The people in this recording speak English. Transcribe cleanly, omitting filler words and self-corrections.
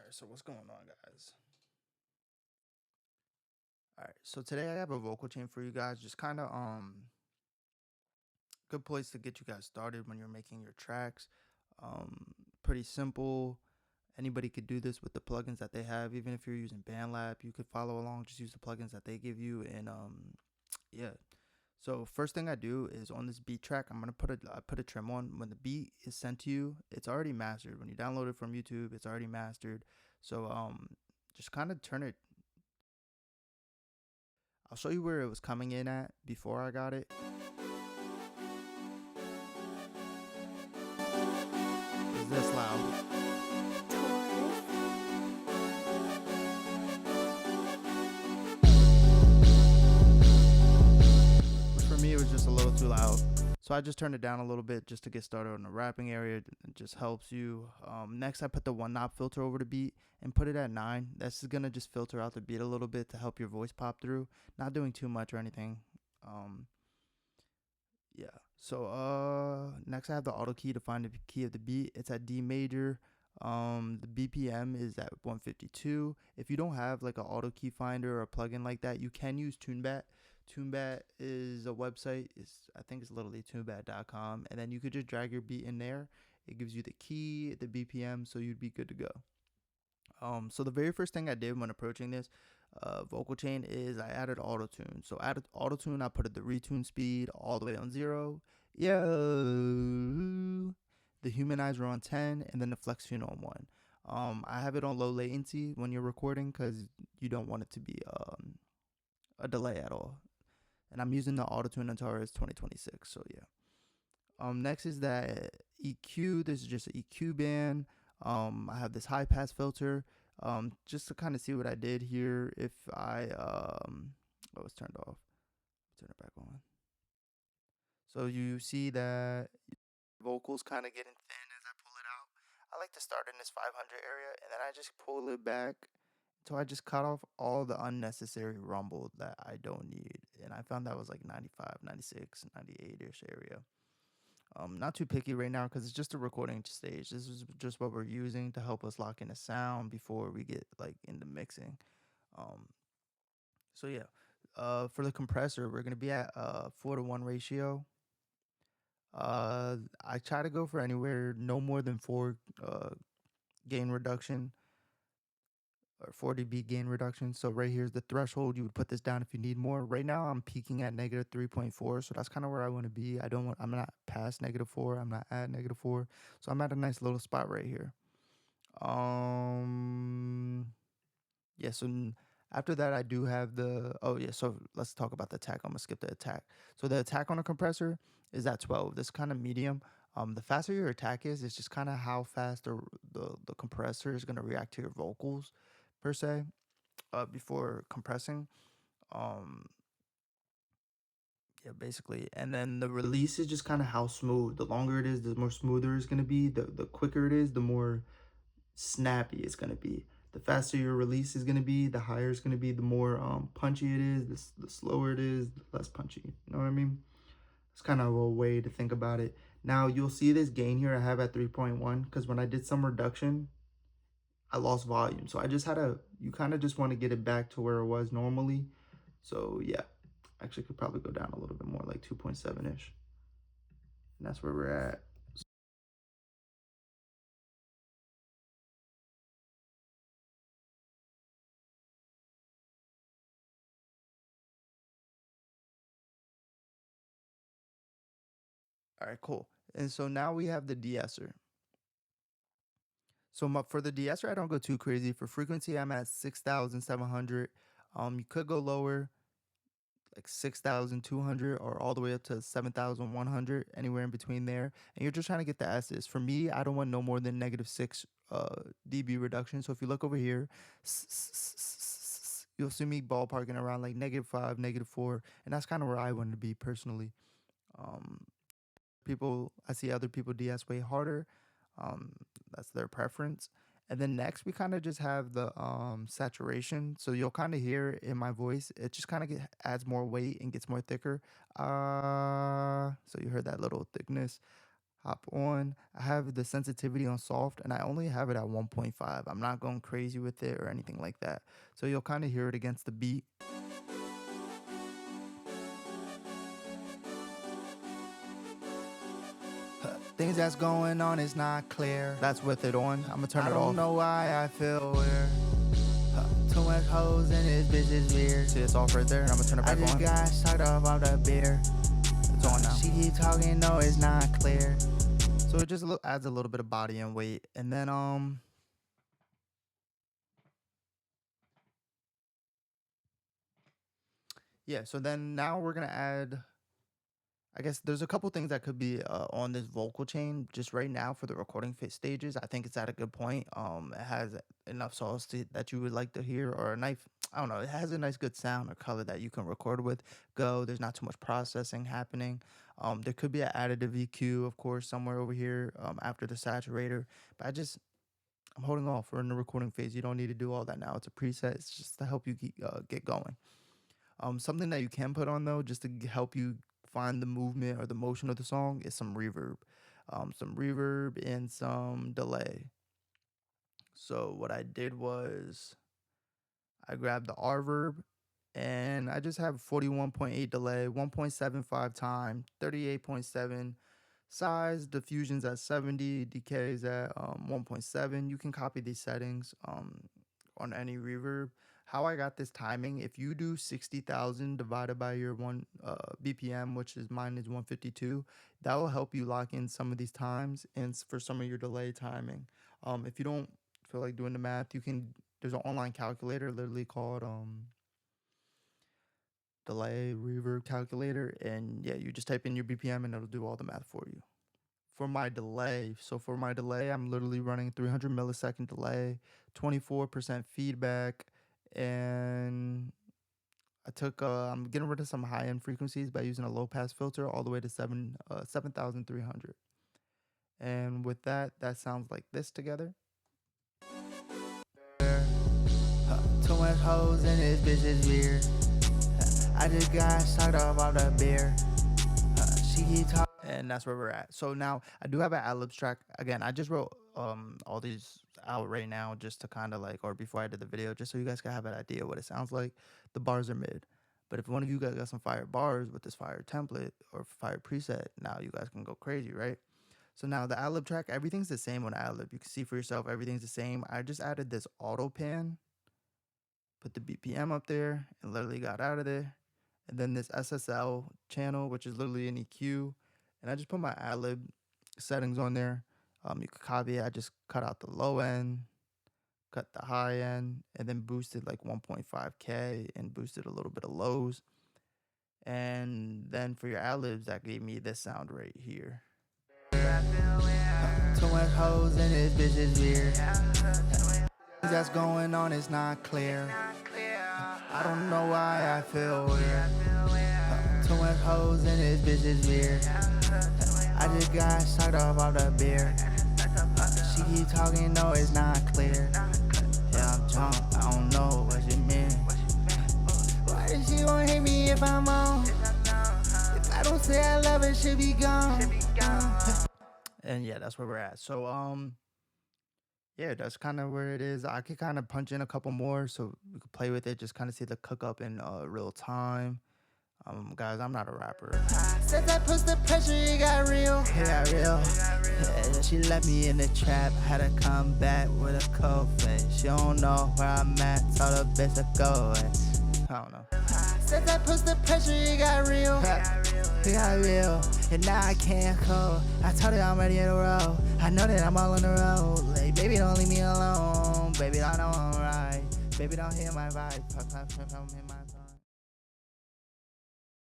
Alright, so what's going on, guys? Alright, so today I have a vocal chain for you guys. Just kind of good place to get you guys started when you're making your tracks. Pretty simple. Anybody could do this with the plugins that they have. Even if you're using BandLab, you could follow along. Just use the plugins that they give you, and yeah. So first thing I do is on this beat track, I put a trim on. When the beat is sent to you, it's already mastered. When you download it from YouTube, it's already mastered. So just kind of turn it. I'll show you where it was coming in at before I got it. Is this loud? Which for me, it was just a little too loud. So I just turned it down a little bit just to get started on the rapping area. It just helps you. Next, I put the one knob filter over the beat and put it at 9. That's gonna just filter out the beat a little bit to help your voice pop through. Not doing too much or anything. Yeah. So next I have the auto key to find the key of the beat. It's at D major. The BPM is at 152. If you don't have like an auto key finder or a plugin like that, you can use TuneBat. TuneBat is a website. I think it's literally tunebat.com, and then you could just drag your beat in there. It gives you the key, the BPM, so you'd be good to go. So the very first thing I did when approaching this vocal chain is I added auto-tune. So added auto-tune, I put the retune speed all the way on 0. Yeah. The humanizer on 10, and then the flex tune on 1. I have it on low latency when you're recording because you don't want it to be a delay at all. And I'm using the auto-tune Antares 2026, so yeah. Next is that EQ. This is just an EQ band. I have this high pass filter. Just to kind of see what I did here. If I it's turned off, turn it back on. So you see that vocals kind of getting thin as I pull it out. I like to start in this 500 area, and then I just pull it back. So I just cut off all the unnecessary rumble that I don't need. And I found that was like 95, 96, 98-ish area. Not too picky right now because it's just a recording stage. This is just what we're using to help us lock in a sound before we get like into mixing. So yeah, for the compressor, we're gonna be at 4-to-1 ratio. I try to go for anywhere no more than 4 gain reduction or 4 dB gain reduction. So right here's the threshold. You would put this down if you need more. Right now I'm peaking at negative 3.4, so that's kind of where I want to be. I'm not past negative 4. I'm not at negative 4, so I'm at a nice little spot right here. Yeah. So after that, I do have the. Oh yeah. So let's talk about the attack. I'm gonna skip the attack. So the attack on a compressor is at 12. This kind of medium. The faster your attack is, it's just kind of how fast the compressor is gonna react to your vocals, per se, before compressing. Yeah, basically. And then the release is just kind of how smooth. The longer it is, the more smoother it's gonna be. The quicker it is, the more snappy it's gonna be. The faster your release is gonna be, the higher it's gonna be. The more punchy it is, the slower it is, the less punchy. You know what I mean? It's kind of a way to think about it. Now you'll see this gain here I have at 3.1 because when I did some reduction, I lost volume. So I just had you kind of just want to get it back to where it was normally. So yeah, actually could probably go down a little bit more, like 2.7-ish. And that's where we're at. All right, cool. And so now we have the De-Esser. So for the De-Esser, I don't go too crazy. For frequency, I'm at 6,700. You could go lower, like 6,200, or all the way up to 7,100, anywhere in between there. And you're just trying to get the S's. For me, I don't want no more than -6 dB reduction. So if you look over here, you'll see me ballparking around like -5, -4, and that's kind of where I want to be personally. I see other people DS way harder. That's their preference. And then next we kind of just have the saturation. So you'll kind of hear in my voice, it just kind of adds more weight and gets more thicker. So you heard that little thickness. hop on. I have the sensitivity on soft, and I only have it at 1.5. I'm not going crazy with it or anything like that. So you'll kind of hear it against the beat. Things that's going on is not clear. That's with it on. I'm gonna turn it off. I don't know why I feel weird. Too much hoes in this bitch is weird. See, it's off right there, and I'm gonna turn it back on. I just got sucked off of the beer. It's on now. She keep talking, no, it's not clear. So it just adds a little bit of body and weight, and then yeah. So then now we're gonna add. I guess there's a couple things that could be on this vocal chain just right now for the recording stages. I think it's at a good point. It has enough sauce that you would like to hear, or a nice, I don't know, it has a nice good sound or color that you can record with. There's not too much processing happening. There could be an additive EQ, of course, somewhere over here after the saturator. But I'm holding off. We're in the recording phase. You don't need to do all that now. It's a preset. It's just to help you get going. Something that you can put on though, just to help you find the movement or the motion of the song, is some reverb. And some delay. So what I did was I grabbed the rverb, and I just have 41.8 delay, 1.75 time, 38.7 size, diffusion's at 70, decay's at 1.7. You can copy these settings on any reverb. How I got this timing, if you do 60,000 divided by your one BPM, which is mine is 152, that will help you lock in some of these times and for some of your delay timing. If you don't feel like doing the math, there's an online calculator literally called delay reverb calculator, and yeah, you just type in your BPM and it'll do all the math for you. For my delay, I'm literally running 300 millisecond delay, 24% feedback, and I'm getting rid of some high-end frequencies by using a low-pass filter all the way to 7,300. And with that sounds like this together. Too much hoes in this bitch is weird. I just got sucked off of the beer. She keep talking. And that's where we're at. So now I do have an ad-lib track. Again, I just wrote all these out right now just to kind of like, or before I did the video, just so you guys can have an idea what it sounds like. The bars are mid. But if one of you guys got some fire bars with this fire template or fire preset, now you guys can go crazy, right? So now the ad-lib track, everything's the same on ad-lib. You can see for yourself, everything's the same. I just added this auto pan, put the BPM up there, and literally got out of there. And then this SSL channel, which is literally an EQ. And I just put my ad-lib settings on there. You could copy it. I just cut out the low end, cut the high end, and then boosted like 1.5K and boosted a little bit of lows. And then for your ad-libs, that gave me this sound right here. Too much hoes in this bitch is weird. That's going on is not clear. I don't know why I feel weird. Too much hoes in this bitch is weird. I just got sucked off of the beer. She keep talking, no, it's not clear. Yeah, I'm drunk, I don't know what you mean. Why does she wanna hit me if I'm on? If I don't say I love her, she'll be gone. And yeah, that's where we're at. So yeah, that's kind of where it is. I could kind of punch in a couple more so we could play with it, just kind of see the cook up in real time. Guys, I'm not a rapper. Since I pushed the pressure, it got real. It got real. Yeah, she left me in the trap. Had to come back with a cold face. She don't know where I'm at. Told the bitch to go. I don't know. Since I pushed the pressure, it got real. It got real. And now I can't go. I told her I'm ready to roll. I know that I'm all on the road. Like, baby, don't leave me alone. Baby, I know I'm right. Baby, don't hear my vibe.